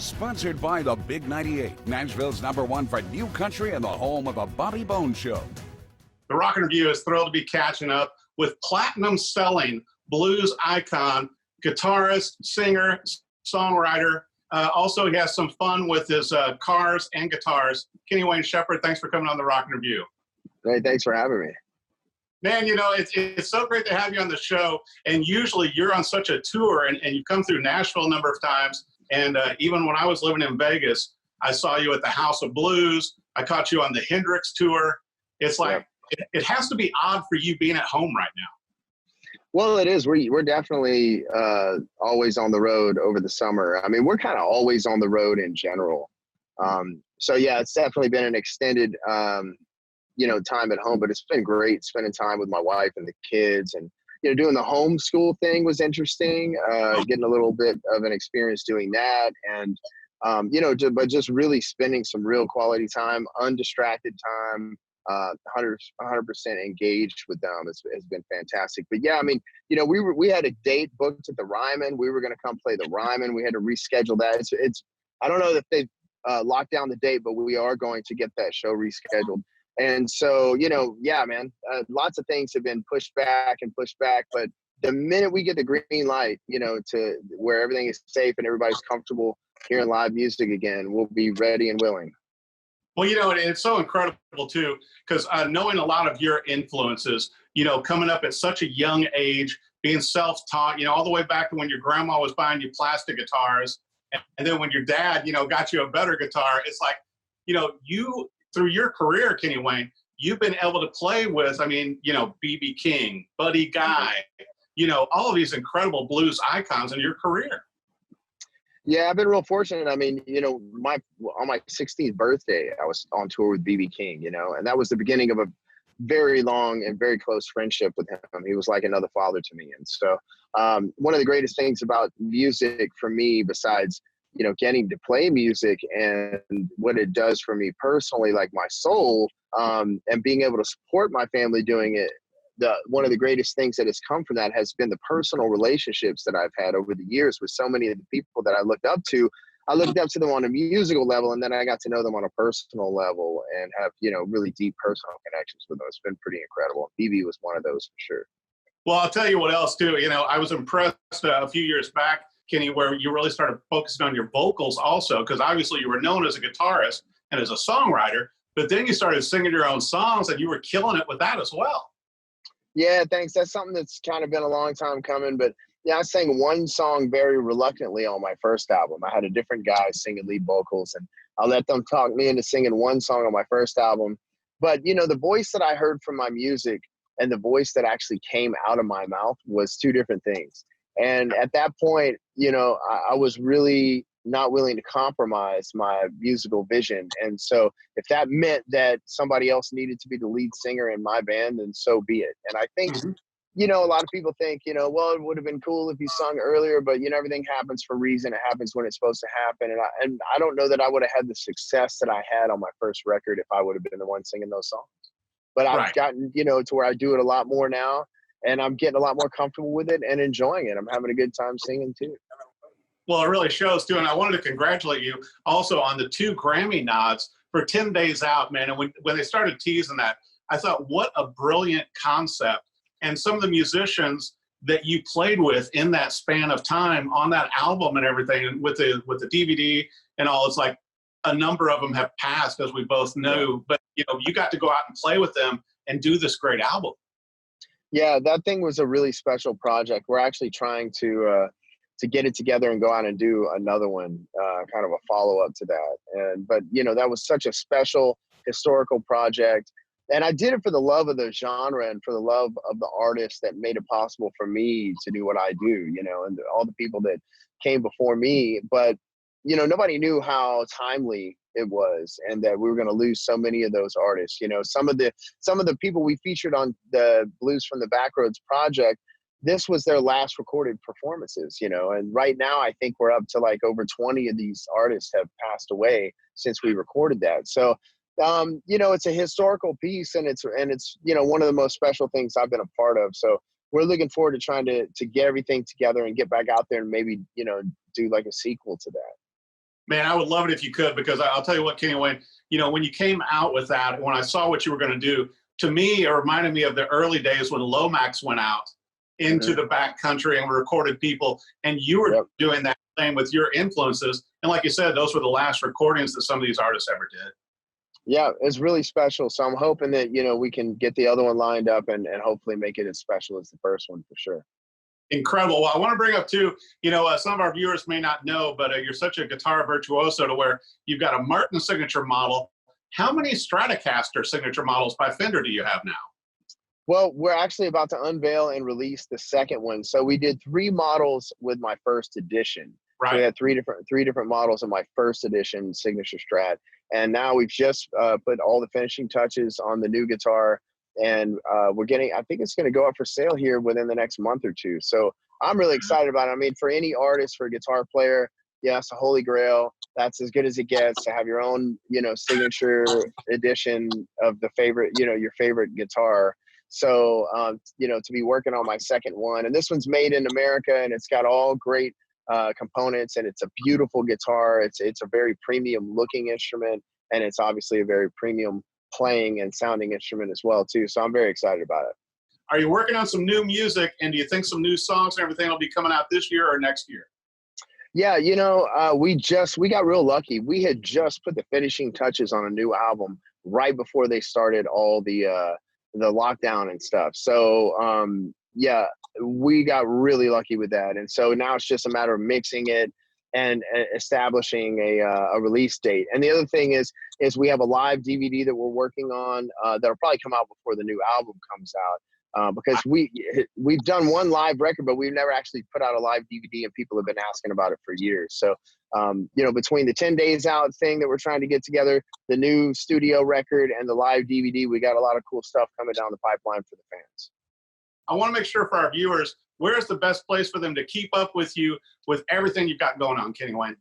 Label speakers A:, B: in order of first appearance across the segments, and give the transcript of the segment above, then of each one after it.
A: Sponsored by the Big 98, Nashville's #1 for new country and the home of the Bobby Bones Show.
B: The Rock and Review is thrilled to be catching up with platinum-selling blues icon, guitarist, singer, songwriter. Also, he has some fun with his cars and guitars. Kenny Wayne Shepherd, thanks for coming on the Rock and Review.
C: Hey, thanks for having me.
B: Man, you know, it's so great to have you on the show. And usually you're on such a tour, and you've come through Nashville a number of times. And even when I was living in Vegas, I saw you at the House of Blues. I caught you on the Hendrix tour. It's like, it has to be odd for you being at home right now.
C: Well, it is. We're definitely always on the road over the summer. I mean, we're kind of always on the road in general. So yeah, it's definitely been an extended, time at home, but it's been great spending time with my wife and the kids, and doing the homeschool thing was interesting. Getting a little bit of an experience doing that, and but just really spending some real quality time, undistracted time. 100% engaged with them has been fantastic. But yeah, I mean, we had a date booked at the Ryman. We were going to come play the Ryman. We had to reschedule that. It's I don't know if they've locked down the date, but we are going to get that show rescheduled. And so, yeah, man, lots of things have been pushed back, but the minute we get the green light, to where everything is safe and everybody's comfortable hearing live music again, we'll be ready and willing.
B: Well, it's so incredible, too, because knowing a lot of your influences, coming up at such a young age, being self-taught, all the way back to when your grandma was buying you plastic guitars. And then when your dad, got you a better guitar, it's like, you, through your career, Kenny Wayne, you've been able to play with, B.B. King, Buddy Guy, all of these incredible blues icons in your career.
C: Yeah, I've been real fortunate. I mean, on my 16th birthday, I was on tour with B.B. King, and that was the beginning of a very long and very close friendship with him. He was like another father to me. And so one of the greatest things about music for me, besides, getting to play music and what it does for me personally, like my soul, and being able to support my family doing it, one of the greatest things that has come from that has been the personal relationships that I've had over the years with so many of the people that I looked up to. I looked up to them on a musical level, and then I got to know them on a personal level and have, really deep personal connections with them. It's been pretty incredible. BB was one of those for sure.
B: Well, I'll tell you what else, too. I was impressed a few years back, Kenny, where you really started focusing on your vocals also, because obviously you were known as a guitarist and as a songwriter, but then you started singing your own songs, and you were killing it with that as well.
C: Yeah, thanks. That's something that's kind of been a long time coming, but yeah, I sang one song very reluctantly on my first album. I had a different guy singing lead vocals, and I let them talk me into singing one song on my first album. But, the voice that I heard from my music and the voice that actually came out of my mouth was two different things. And at that point, I was really not willing to compromise my musical vision. And so if that meant that somebody else needed to be the lead singer in my band, then so be it. And I think, a lot of people think, well, it would have been cool if you sung earlier, but everything happens for a reason. It happens when it's supposed to happen. And I don't know that I would have had the success that I had on my first record if I would have been the one singing those songs. But I've gotten, to where I do it a lot more now, and I'm getting a lot more comfortable with it and enjoying it. I'm having a good time singing too.
B: Well, it really shows too. And I wanted to congratulate you also on the 2 Grammy nods for 10 Days Out, man. And when they started teasing that, I thought, what a brilliant concept. And some of the musicians that you played with in that span of time on that album and everything, with the DVD and all, it's like a number of them have passed, as we both know. But, you got to go out and play with them and do this great album.
C: Yeah, that thing was a really special project. We're actually trying to get it together and go out and do another one, kind of a follow-up to that. But that was such a special historical project. And I did it for the love of the genre and for the love of the artists that made it possible for me to do what I do, and all the people that came before me. But, nobody knew how timely it was, and that we were going to lose so many of those artists. Some of the people we featured on the Blues from the Backroads project, this was their last recorded performances, and right now I think we're up to like over 20 of these artists have passed away since we recorded that. So, it's a historical piece, and it's one of the most special things I've been a part of. So we're looking forward to trying to get everything together and get back out there and maybe, do like a sequel to that.
B: Man, I would love it if you could, because I'll tell you what, Kenny Wayne, you know, when you came out with that, when I saw what you were going to do, to me, it reminded me of the early days when Lomax went out into the back country and recorded people, and you were doing that same with your influences. And like you said, those were the last recordings that some of these artists ever did.
C: Yeah, it's really special. So I'm hoping that, you know, we can get the other one lined up and hopefully make it as special as the first one for sure.
B: Incredible. Well, I want to bring up too, you know, some of our viewers may not know, but you're such a guitar virtuoso to where you've got a Martin signature model. How many Stratocaster signature models by Fender do you have now?
C: Well, we're actually about to unveil and release the second one. So we did 3 models with my first edition.
B: Right.
C: So we had three different models of my first edition signature Strat, and now we've just put all the finishing touches on the new guitar, and we're getting. I think it's going to go up for sale here within the next month or two. So I'm really excited about it. I mean, for any artist, for a guitar player, yeah, it's a holy grail. That's as good as it gets to have your own, you know, signature edition of the favorite, you know, your favorite guitar. So, you know, to be working on my second one, and this one's made in America, and it's got all great components, and it's a beautiful guitar. It's a very premium looking instrument, and it's obviously a very premium playing and sounding instrument as well too. So I'm very excited about it.
B: Are you working on some new music, and do you think some new songs and everything will be coming out this year or next year?
C: Yeah, you know, we got real lucky. We had just put the finishing touches on a new album right before they started all the lockdown and stuff. So yeah, we got really lucky with that. And so now it's just a matter of mixing it and establishing a release date. And the other thing is we have a live DVD that we're working on that'll probably come out before the new album comes out, because we've done one live record, but we've never actually put out a live DVD, and people have been asking about it for years. So, you know, between the 10 Days Out thing that we're trying to get together, the new studio record, and the live DVD, we got a lot of cool stuff coming down the pipeline for the fans.
B: I want to make sure for our viewers, where's the best place for them to keep up with you with everything you've got going on, Kenny Wayne?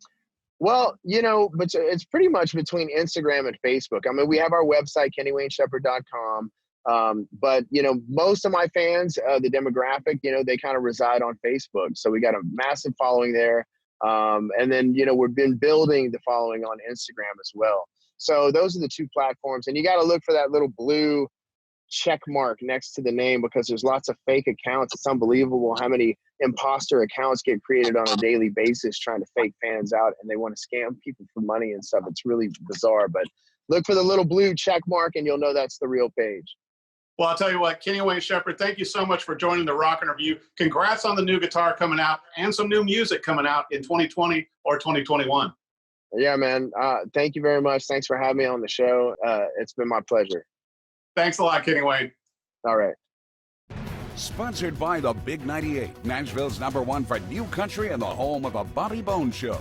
C: Well, you know, but it's pretty much between Instagram and Facebook. I mean, we have our website, KennyWayneShepherd.com. But, you know, most of my fans, the demographic, you know, they kind of reside on Facebook. So we got a massive following there. And then, you know, we've been building the following on Instagram as well. So those are the 2 platforms. And you got to look for that little blue check mark next to the name, because there's lots of fake accounts. It's unbelievable how many imposter accounts get created on a daily basis trying to fake fans out, and they want to scam people for money and stuff. It's really bizarre, but look for the little blue check mark and you'll know that's the real page.
B: Well, I'll tell you what, Kenny Wayne Shepherd, thank you so much for joining the Rock Interview. Congrats on the new guitar coming out and some new music coming out in 2020 or 2021.
C: Yeah, man. Thank you very much. Thanks for having me on the show. It's been my pleasure.
B: Thanks a lot, Kenny Wayne.
C: All right.
A: Sponsored by the Big 98, Nashville's #1 for new country and the home of the Bobby Bones Show.